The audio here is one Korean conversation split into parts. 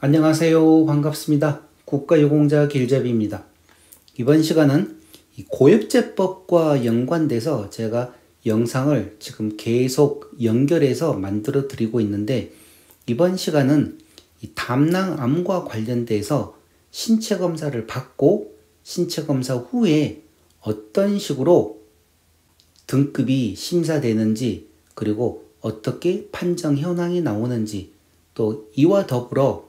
안녕하세요. 반갑습니다. 국가유공자 길잡이입니다. 이번 시간은 이 고엽제법과 연관돼서 제가 영상을 지금 계속 연결해서 만들어 드리고 있는데, 이번 시간은 이 담낭암과 관련돼서 신체 검사를 받고 신체 검사 후에 어떤 식으로 등급이 심사되는지, 그리고 어떻게 판정 현황이 나오는지, 또 이와 더불어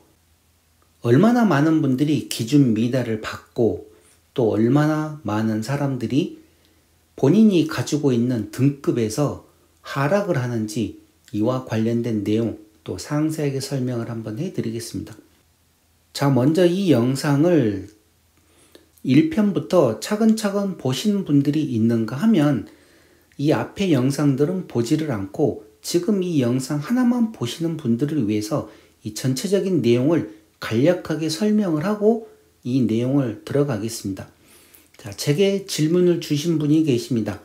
얼마나 많은 분들이 기준 미달을 받고 또 얼마나 많은 사람들이 본인이 가지고 있는 등급에서 하락을 하는지, 이와 관련된 내용 또 상세하게 설명을 한번 해드리겠습니다. 자, 먼저 이 영상을 1편부터 차근차근 보신 분들이 있는가 하면 이 앞에 영상들은 보지를 않고 지금 이 영상 하나만 보시는 분들을 위해서 이 전체적인 내용을 간략하게 설명을 하고 이 내용을 들어가겠습니다. 자, 제게 질문을 주신 분이 계십니다.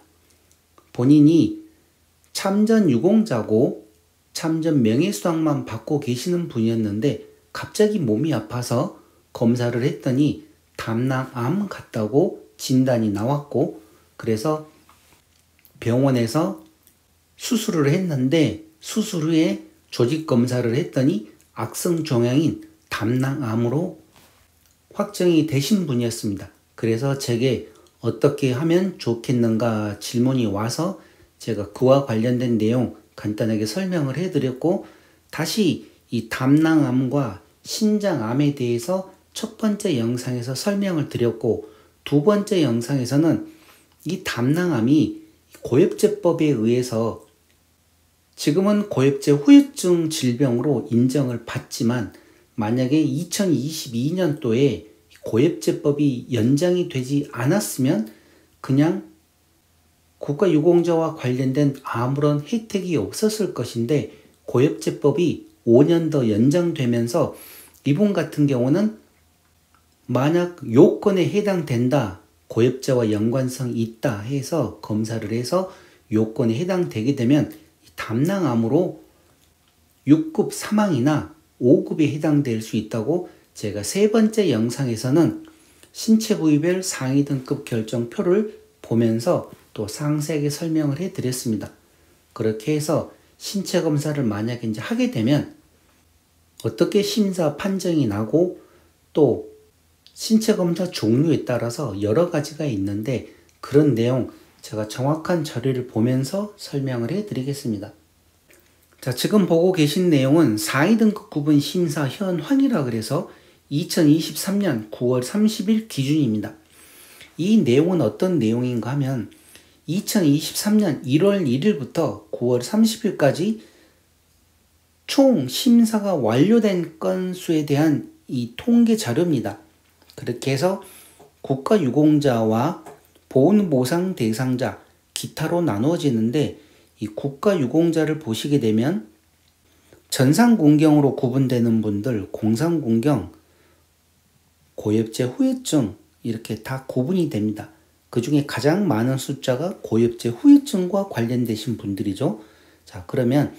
본인이 참전 유공자고 참전 명예수당만 받고 계시는 분이었는데 갑자기 몸이 아파서 검사를 했더니 담낭암 같다고 진단이 나왔고, 그래서 병원에서 수술을 했는데 수술 후에 조직 검사를 했더니 악성 종양인 담낭암으로 확정이 되신 분이었습니다. 그래서 제게 어떻게 하면 좋겠는가 질문이 와서 제가 그와 관련된 내용 간단하게 설명을 해드렸고, 다시 이 담낭암과 신장암에 대해서 첫 번째 영상에서 설명을 드렸고, 두 번째 영상에서는 이 담낭암이 고엽제법에 의해서 지금은 고엽제 후유증 질병으로 인정을 받지만, 만약에 2022년도에 고엽제법이 연장이 되지 않았으면 그냥 국가유공자와 관련된 아무런 혜택이 없었을 것인데, 고엽제법이 5년 더 연장되면서 이분 같은 경우는 만약 요건에 해당된다, 고엽제와 연관성이 있다 해서 검사를 해서 요건에 해당되게 되면 담낭암으로 6급 사망이나 5급에 해당될 수 있다고 제가 세 번째 영상에서는 신체 부위별 상위 등급 결정표를 보면서 또 상세하게 설명을 해드렸습니다. 그렇게 해서 신체 검사를 만약에 이제 하게 되면 어떻게 심사 판정이 나고, 또 신체 검사 종류에 따라서 여러 가지가 있는데 그런 내용 제가 정확한 자료를 보면서 설명을 해드리겠습니다. 자, 지금 보고 계신 내용은 4위 등급 구분 심사 현황이라 그래서 2023년 9월 30일 기준입니다. 이 내용은 어떤 내용인가 하면 2023년 1월 1일부터 9월 30일까지 총 심사가 완료된 건수에 대한 이 통계 자료입니다. 그렇게 해서 국가유공자와 보훈보상 대상자, 기타로 나누어지는데, 이 국가유공자를 보시게 되면 전상군경으로 구분되는 분들, 공상군경, 고엽제 후유증 이렇게 다 구분이 됩니다. 그 중에 가장 많은 숫자가 고엽제 후유증과 관련되신 분들이죠. 자, 그러면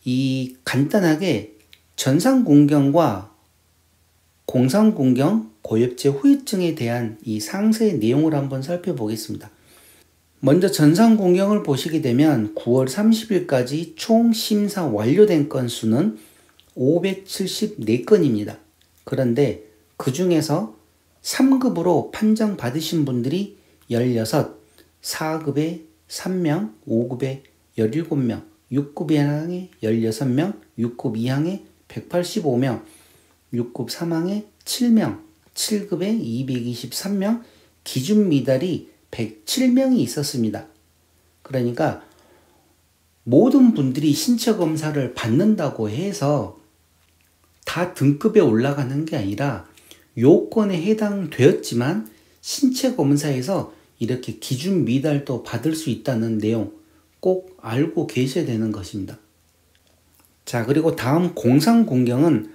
이 간단하게 전상군경과 공상군경, 고엽제 후유증에 대한 이 상세의 내용을 한번 살펴보겠습니다. 먼저 전상군경을 보시게 되면 9월 30일까지 총 심사 완료된 건수는 574건입니다. 그런데 그 중에서 3급으로 판정받으신 분들이 16, 4급에 3명, 5급에 17명, 6급 이항에 16명, 6급 이항에 185명, 6급 3항에 7명, 7급에 223명, 기준 미달이 107명이 있었습니다. 그러니까 모든 분들이 신체 검사를 받는다고 해서 다 등급에 올라가는 게 아니라 요건에 해당되었지만 신체 검사에서 이렇게 기준 미달도 받을 수 있다는 내용 꼭 알고 계셔야 되는 것입니다. 자, 그리고 다음 공상군경은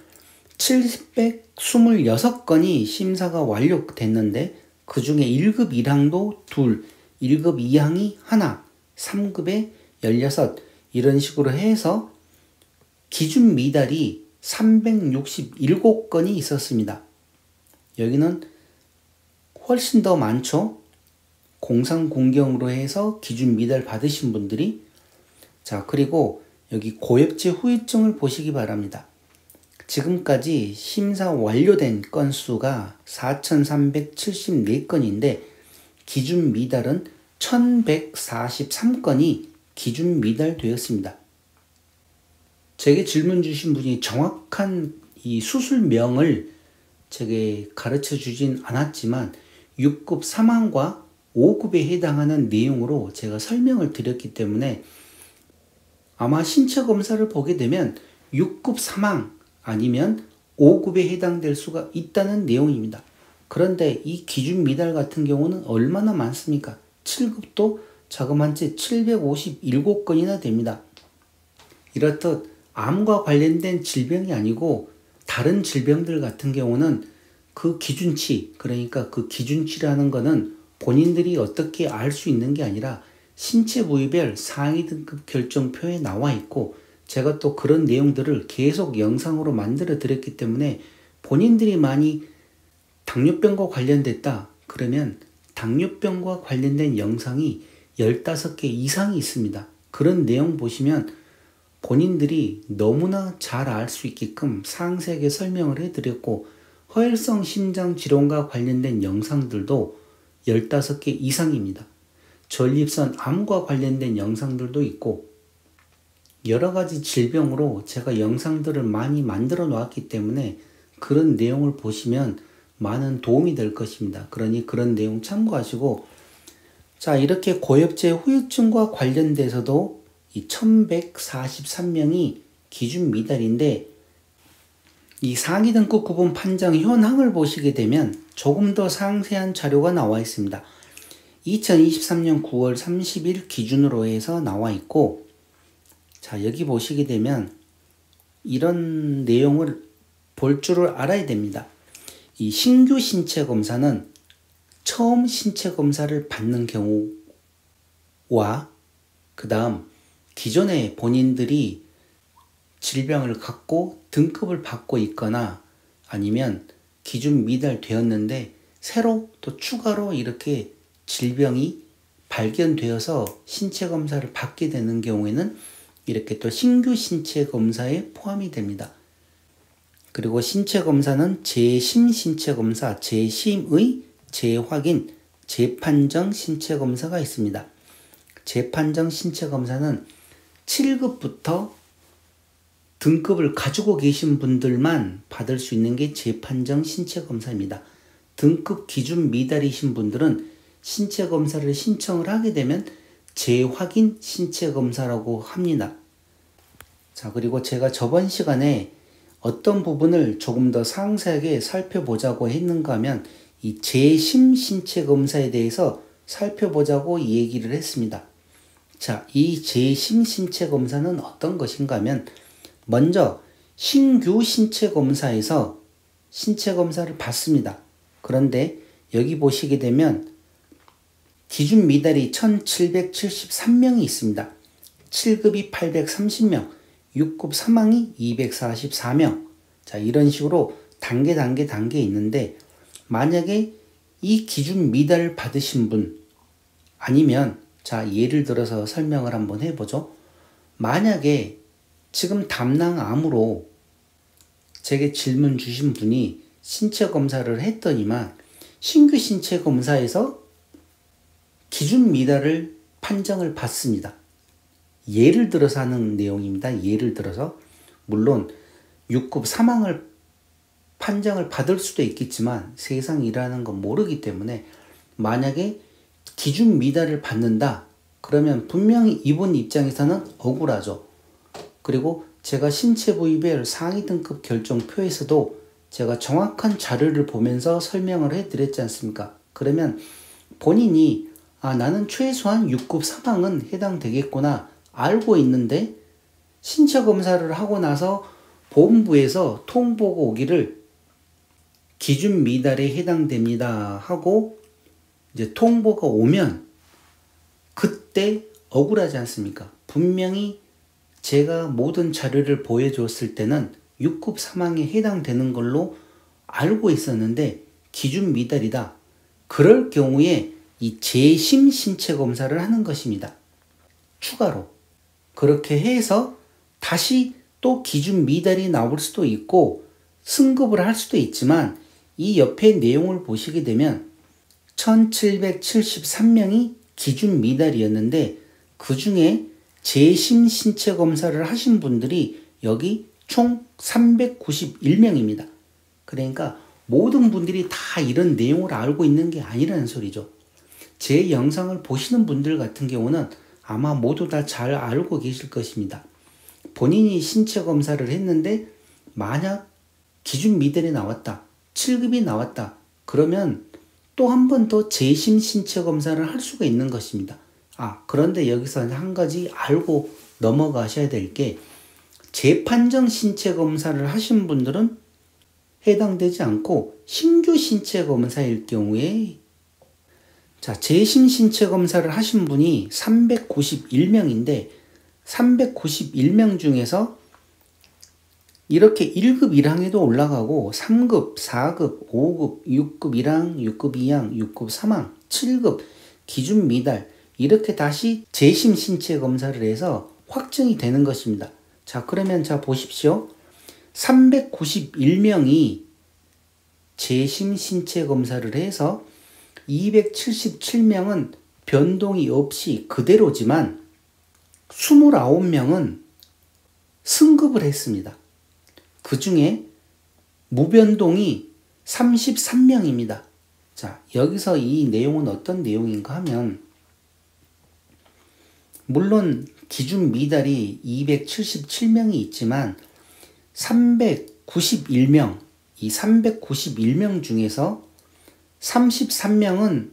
726건이 심사가 완료됐는데 그 중에 1급 1항도 2, 1급 2항이 1, 3급에 16 이런 식으로 해서 기준 미달이 367건이 있었습니다. 여기는 훨씬 더 많죠? 공상공경으로 해서 기준 미달 받으신 분들이. 자, 그리고 여기 고엽제 후유증을 보시기 바랍니다. 지금까지 심사 완료된 건수가 4,374건인데 기준 미달은 1,143건이 기준 미달되었습니다. 제게 질문 주신 분이 정확한 이 수술명을 제게 가르쳐 주진 않았지만 6급 사망과 5급에 해당하는 내용으로 제가 설명을 드렸기 때문에 아마 신체 검사를 보게 되면 6급 사망 아니면 5급에 해당될 수가 있다는 내용입니다. 그런데 이 기준 미달 같은 경우는 얼마나 많습니까? 7급도 자그만 채 757건이나 됩니다. 이렇듯 암과 관련된 질병이 아니고 다른 질병들 같은 경우는 그 기준치, 그러니까 그 기준치라는 거는 본인들이 어떻게 알 수 있는 게 아니라 신체 부위별 상위 등급 결정표에 나와 있고 제가 또 그런 내용들을 계속 영상으로 만들어 드렸기 때문에 본인들이 많이 당뇨병과 관련됐다 그러면 당뇨병과 관련된 영상이 15개 이상이 있습니다. 그런 내용 보시면 본인들이 너무나 잘 알 수 있게끔 상세하게 설명을 해드렸고 허혈성 심장 질환과 관련된 영상들도 15개 이상입니다. 전립선 암과 관련된 영상들도 있고 여러 가지 질병으로 제가 영상들을 많이 만들어 놓았기 때문에 그런 내용을 보시면 많은 도움이 될 것입니다. 그러니 그런 내용 참고하시고 자, 이렇게 고엽제 후유증과 관련돼서도 이 1143명이 기준 미달인데 이 상위 등급 구분 판정 현황을 보시게 되면 조금 더 상세한 자료가 나와 있습니다. 2023년 9월 30일 기준으로 해서 나와 있고 자, 여기 보시게 되면 이런 내용을 볼 줄을 알아야 됩니다. 이 신규 신체 검사는 처음 신체 검사를 받는 경우와 그 다음 기존에 본인들이 질병을 갖고 등급을 받고 있거나 아니면 기준 미달되었는데 새로 또 추가로 이렇게 질병이 발견되어서 신체 검사를 받게 되는 경우에는 이렇게 또 신규 신체 검사에 포함이 됩니다. 그리고 신체 검사는 재심 신체 검사, 재심의 재확인, 재판정 신체 검사가 있습니다. 재판정 신체 검사는 7급부터 등급을 가지고 계신 분들만 받을 수 있는 게 재판정 신체 검사입니다. 등급 기준 미달이신 분들은 신체 검사를 신청을 하게 되면 재확인 신체 검사라고 합니다. 자, 그리고 제가 저번 시간에 어떤 부분을 조금 더 상세하게 살펴보자고 했는가 하면 이 재심 신체 검사에 대해서 살펴보자고 얘기를 했습니다. 자, 이 재심 신체 검사는 어떤 것인가 하면 먼저 신규 신체 검사에서 신체 검사를 받습니다. 그런데 여기 보시게 되면 기준 미달이 1773명이 있습니다. 7급이 830명, 6급 사망이 244명. 자, 이런 식으로 단계 있는데 만약에 이 기준 미달을 받으신 분 아니면 자, 예를 들어서 설명을 한번 해보죠. 만약에 지금 담낭암으로 제게 질문 주신 분이 신체 검사를 했더니만 신규 신체 검사에서 기준 미달을 판정을 받습니다. 예를 들어서 하는 내용입니다. 예를 들어서 물론 6급 사망을 판정을 받을 수도 있겠지만 세상이라는 건 모르기 때문에 만약에 기준 미달을 받는다 그러면 분명히 이분 입장에서는 억울하죠. 그리고 제가 신체 부위별 상위 등급 결정표에서도 제가 정확한 자료를 보면서 설명을 해드렸지 않습니까? 그러면 본인이 나는 최소한 6급 사망은 해당되겠구나 알고 있는데 신체 검사를 하고 나서 보험부에서 통보가 오기를 기준 미달에 해당됩니다 하고 이제 통보가 오면 그때 억울하지 않습니까? 분명히 제가 모든 자료를 보여줬을 때는 6급 사망에 해당되는 걸로 알고 있었는데 기준 미달이다. 그럴 경우에 이 재심 신체 검사를 하는 것입니다. 추가로. 그렇게 해서 다시 또 기준 미달이 나올 수도 있고 승급을 할 수도 있지만 이 옆에 내용을 보시게 되면 1773명이 기준 미달이었는데 그 중에 재심 신체 검사를 하신 분들이 여기 총 391명입니다. 그러니까 모든 분들이 다 이런 내용을 알고 있는 게 아니라는 소리죠. 제 영상을 보시는 분들 같은 경우는 아마 모두 다 잘 알고 계실 것입니다. 본인이 신체 검사를 했는데 만약 기준 미달이 나왔다, 7급이 나왔다, 그러면 또 한 번 더 재심 신체 검사를 할 수가 있는 것입니다. 그런데 여기서 한 가지 알고 넘어가셔야 될 게 재판정 신체 검사를 하신 분들은 해당되지 않고 신규 신체 검사일 경우에 재심 신체 검사를 하신 분이 391명인데 391명 중에서 이렇게 1급 1항에도 올라가고 3급, 4급, 5급, 6급 1항, 6급 2항, 6급 3항, 7급 기준 미달 이렇게 다시 재심 신체 검사를 해서 확정이 되는 것입니다. 그러면 보십시오. 391명이 재심 신체 검사를 해서 277명은 변동이 없이 그대로지만 29명은 승급을 했습니다. 그 중에 무변동이 33명입니다. 여기서 이 내용은 어떤 내용인가 하면 물론 기준 미달이 277명이 있지만 391명, 이 391명 중에서 33명은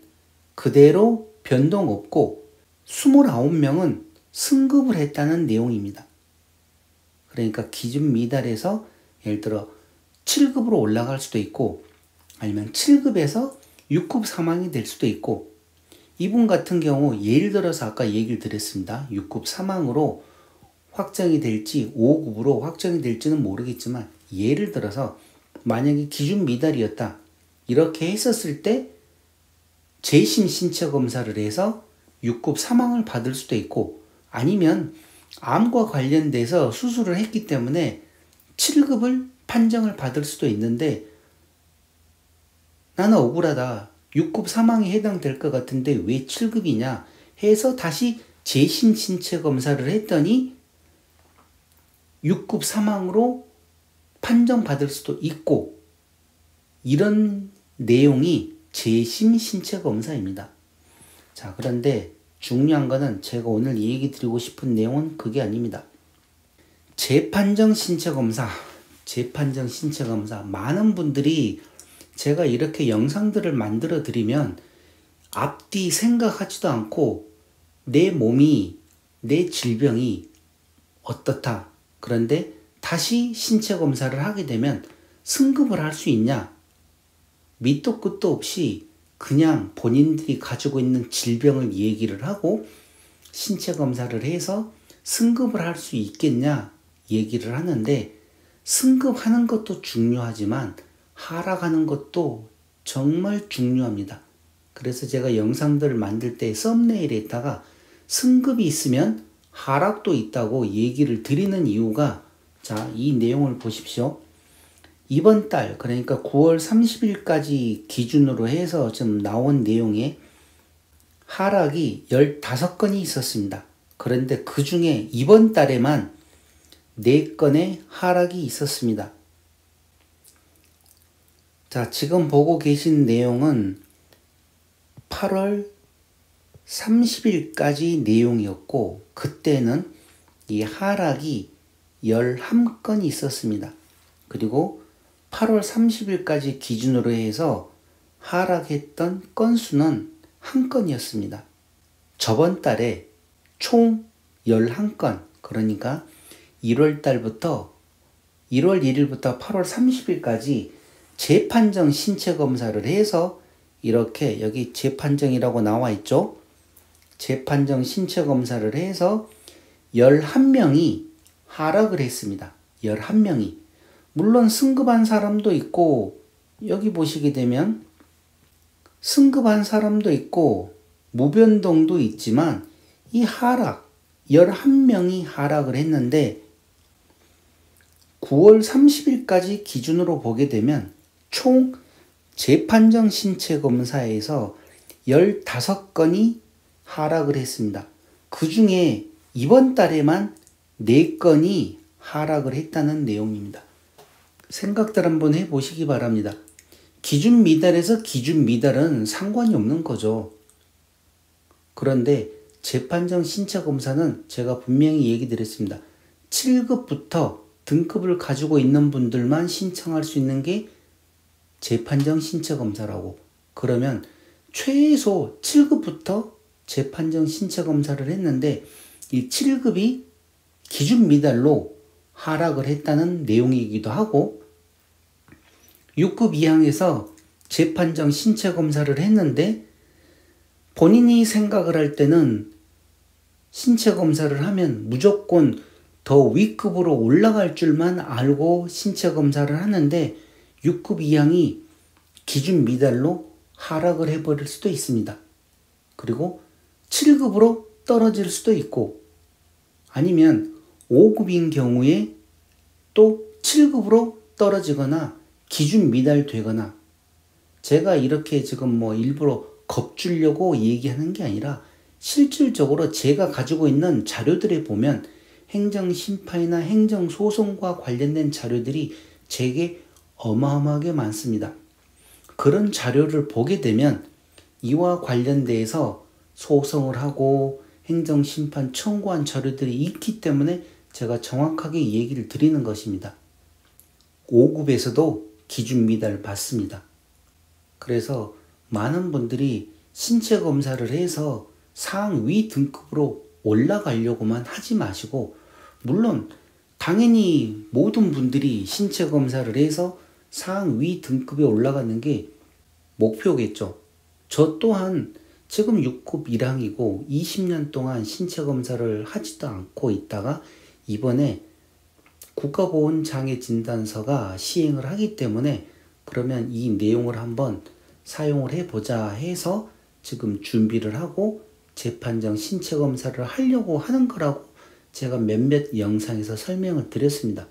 그대로 변동 없고 29명은 승급을 했다는 내용입니다. 그러니까 기준 미달에서 예를 들어 7급으로 올라갈 수도 있고 아니면 7급에서 6급 사망이 될 수도 있고 이분 같은 경우 예를 들어서 아까 얘기를 드렸습니다. 6급 사망으로 확정이 될지 5급으로 확정이 될지는 모르겠지만 예를 들어서 만약에 기준 미달이었다. 이렇게 했었을 때 재심 신체 검사를 해서 6급 사망을 받을 수도 있고 아니면 암과 관련돼서 수술을 했기 때문에 7급을 판정을 받을 수도 있는데 나는 억울하다. 6급 사망에 해당될 것 같은데 왜 7급이냐 해서 다시 재심 신체 검사를 했더니 6급 사망으로 판정받을 수도 있고 이런 내용이 재심 신체 검사입니다. 그런데 중요한 거는 제가 오늘 얘기 드리고 싶은 내용은 그게 아닙니다. 재판정 신체 검사, 많은 분들이 제가 이렇게 영상들을 만들어 드리면 앞뒤 생각하지도 않고 내 몸이, 내 질병이 어떻다. 그런데 다시 신체 검사를 하게 되면 승급을 할 수 있냐? 밑도 끝도 없이 그냥 본인들이 가지고 있는 질병을 얘기를 하고 신체 검사를 해서 승급을 할 수 있겠냐 얘기를 하는데 승급하는 것도 중요하지만 하락하는 것도 정말 중요합니다. 그래서 제가 영상들을 만들 때 썸네일에다가 승급이 있으면 하락도 있다고 얘기를 드리는 이유가 이 내용을 보십시오. 이번 달 그러니까 9월 30일까지 기준으로 해서 좀 나온 내용에 하락이 15건이 있었습니다. 그런데 그 중에 이번 달에만 4건의 하락이 있었습니다. 지금 보고 계신 내용은 8월 30일까지 내용이었고 그때는 이 하락이 11건이 있었습니다. 그리고 8월 30일까지 기준으로 해서 하락했던 건수는 1건이었습니다. 저번 달에 총 11건, 그러니까 1월 1일부터 8월 30일까지 재판정 신체 검사를 해서 이렇게 여기 재판정이라고 나와 있죠. 재판정 신체 검사를 해서 11명이 하락을 했습니다. 11명이. 물론 승급한 사람도 있고, 여기 보시게 되면 승급한 사람도 있고 무변동도 있지만 이 하락, 11명이 하락을 했는데 9월 30일까지 기준으로 보게 되면 총 재판정 신체 검사에서 15건이 하락을 했습니다. 그 중에 이번 달에만 4건이 하락을 했다는 내용입니다. 생각들 한번 해보시기 바랍니다. 기준 미달에서 기준 미달은 상관이 없는 거죠. 그런데 재판정 신체 검사는 제가 분명히 얘기 드렸습니다. 7급부터 등급을 가지고 있는 분들만 신청할 수 있는 게 재판정 신체 검사라고. 그러면 최소 7급부터 재판정 신체 검사를 했는데 이 7급이 기준 미달로 하락을 했다는 내용이기도 하고 6급 이항에서 재판정 신체 검사를 했는데 본인이 생각을 할 때는 신체 검사를 하면 무조건 더 위급으로 올라갈 줄만 알고 신체 검사를 하는데 6급 이항이 기준 미달로 하락을 해버릴 수도 있습니다. 그리고 7급으로 떨어질 수도 있고 아니면 5급인 경우에 또 7급으로 떨어지거나 기준 미달되거나 제가 이렇게 지금 일부러 겁주려고 얘기하는 게 아니라 실질적으로 제가 가지고 있는 자료들에 보면 행정심판이나 행정소송과 관련된 자료들이 제게 어마어마하게 많습니다. 그런 자료를 보게 되면 이와 관련돼서 소송을 하고 행정심판 청구한 자료들이 있기 때문에 제가 정확하게 얘기를 드리는 것입니다. 5급에서도 기준 미달 받습니다. 그래서 많은 분들이 신체 검사를 해서 상위 등급으로 올라가려고만 하지 마시고 물론 당연히 모든 분들이 신체 검사를 해서 상위 등급에 올라가는 게 목표겠죠. 저 또한 지금 6급 1항이고 20년 동안 신체 검사를 하지도 않고 있다가 이번에 국가보훈장애 진단서가 시행을 하기 때문에 그러면 이 내용을 한번 사용을 해보자 해서 지금 준비를 하고 재판정 신체 검사를 하려고 하는 거라고 제가 몇몇 영상에서 설명을 드렸습니다.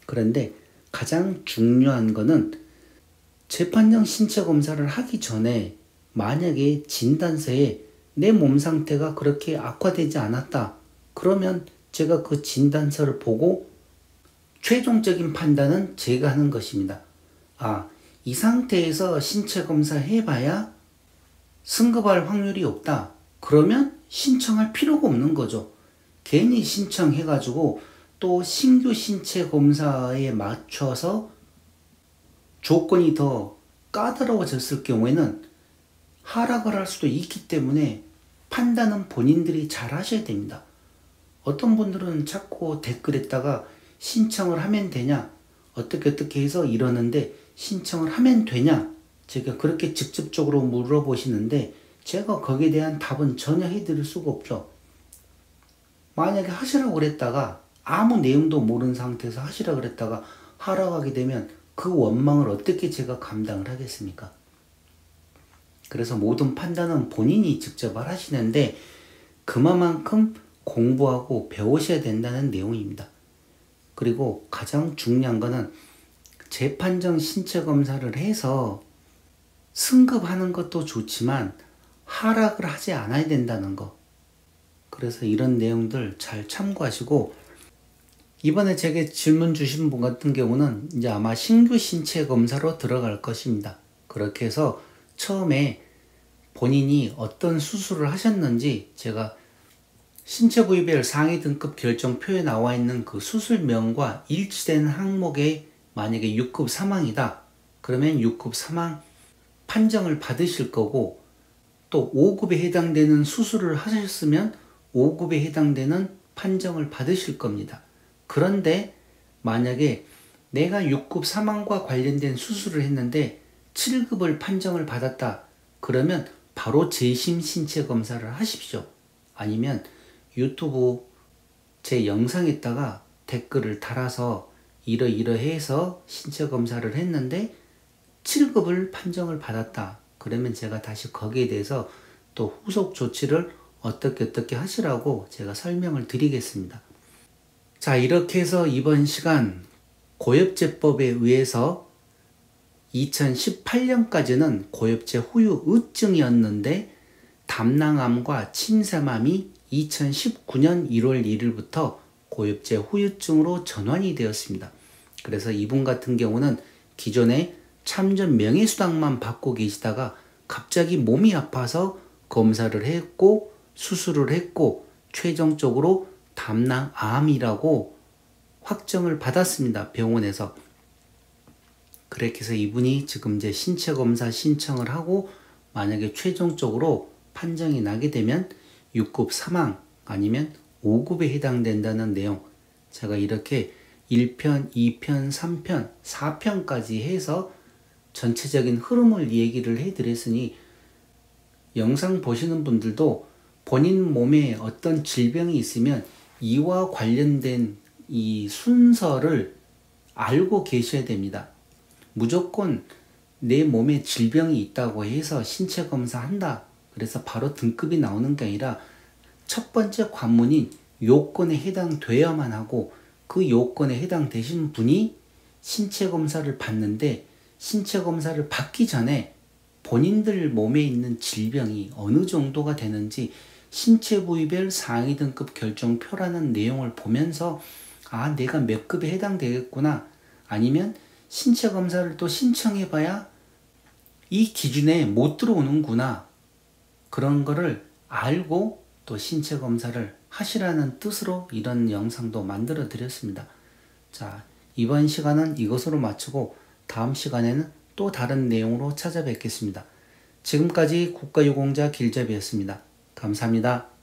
그런데 가장 중요한 거는 재판정 신체 검사를 하기 전에 만약에 진단서에 내 몸 상태가 그렇게 악화되지 않았다. 그러면 제가 그 진단서를 보고 최종적인 판단은 제가 하는 것입니다. 이 상태에서 신체 검사 해봐야 승급할 확률이 없다. 그러면 신청할 필요가 없는 거죠. 괜히 신청해가지고 또 신규 신체 검사에 맞춰서 조건이 더 까다로워졌을 경우에는 하락을 할 수도 있기 때문에 판단은 본인들이 잘 하셔야 됩니다. 어떤 분들은 자꾸 댓글에다가 신청을 하면 되냐 어떻게 해서 이러는데 신청을 하면 되냐 제가 그렇게 직접적으로 물어보시는데 제가 거기에 대한 답은 전혀 해드릴 수가 없죠. 만약에 하시라고 그랬다가 아무 내용도 모르는 상태에서 하시라고 그랬다가 하락하게 되면 그 원망을 어떻게 제가 감당을 하겠습니까? 그래서 모든 판단은 본인이 직접 하시는데 그만큼 공부하고 배우셔야 된다는 내용입니다. 그리고 가장 중요한 거는 재판정 신체 검사를 해서 승급하는 것도 좋지만 하락을 하지 않아야 된다는 거. 그래서 이런 내용들 잘 참고하시고 이번에 제게 질문 주신 분 같은 경우는 이제 아마 신규 신체 검사로 들어갈 것입니다. 그렇게 해서 처음에 본인이 어떤 수술을 하셨는지 제가 신체 부위별 상위 등급 결정표에 나와 있는 그 수술명과 일치되는 항목에 만약에 6급 사망이다. 그러면 6급 사망 판정을 받으실 거고 또 5급에 해당되는 수술을 하셨으면 5급에 해당되는 판정을 받으실 겁니다. 그런데 만약에 내가 6급 사망과 관련된 수술을 했는데 7급을 판정을 받았다. 그러면 바로 재심 신체 검사를 하십시오. 아니면 유튜브 제 영상에다가 댓글을 달아서 이러이러해서 신체 검사를 했는데 7급을 판정을 받았다. 그러면 제가 다시 거기에 대해서 또 후속 조치를 어떻게 하시라고 제가 설명을 드리겠습니다. 자, 이렇게 해서 이번 시간 고엽제법에 의해서 2018년까지는 고엽제 후유증이었는데 담낭암과 침샘암이 2019년 1월 1일부터 고엽제 후유증으로 전환이 되었습니다. 그래서 이분 같은 경우는 기존에 참전 명예수당만 받고 계시다가 갑자기 몸이 아파서 검사를 했고 수술을 했고 최종적으로 담낭암이라고 확정을 받았습니다. 병원에서. 그렇게 해서 이분이 지금 이제 신체 검사 신청을 하고 만약에 최종적으로 판정이 나게 되면 6급 사망 아니면 5급에 해당된다는 내용, 제가 이렇게 1편, 2편, 3편, 4편까지 해서 전체적인 흐름을 얘기를 해드렸으니 영상 보시는 분들도 본인 몸에 어떤 질병이 있으면 이와 관련된 이 순서를 알고 계셔야 됩니다. 무조건 내 몸에 질병이 있다고 해서 신체 검사한다. 그래서 바로 등급이 나오는 게 아니라 첫 번째 관문인 요건에 해당되어야만 하고 그 요건에 해당되신 분이 신체 검사를 받는데 신체 검사를 받기 전에 본인들 몸에 있는 질병이 어느 정도가 되는지 신체 부위별 상위 등급 결정표라는 내용을 보면서 아, 내가 몇 급에 해당되겠구나. 아니면 신체 검사를 또 신청해봐야 이 기준에 못 들어오는구나. 그런 거를 알고 또 신체 검사를 하시라는 뜻으로 이런 영상도 만들어 드렸습니다. 자, 이번 시간은 이것으로 마치고 다음 시간에는 또 다른 내용으로 찾아뵙겠습니다. 지금까지 국가유공자 길잡이였습니다. 감사합니다.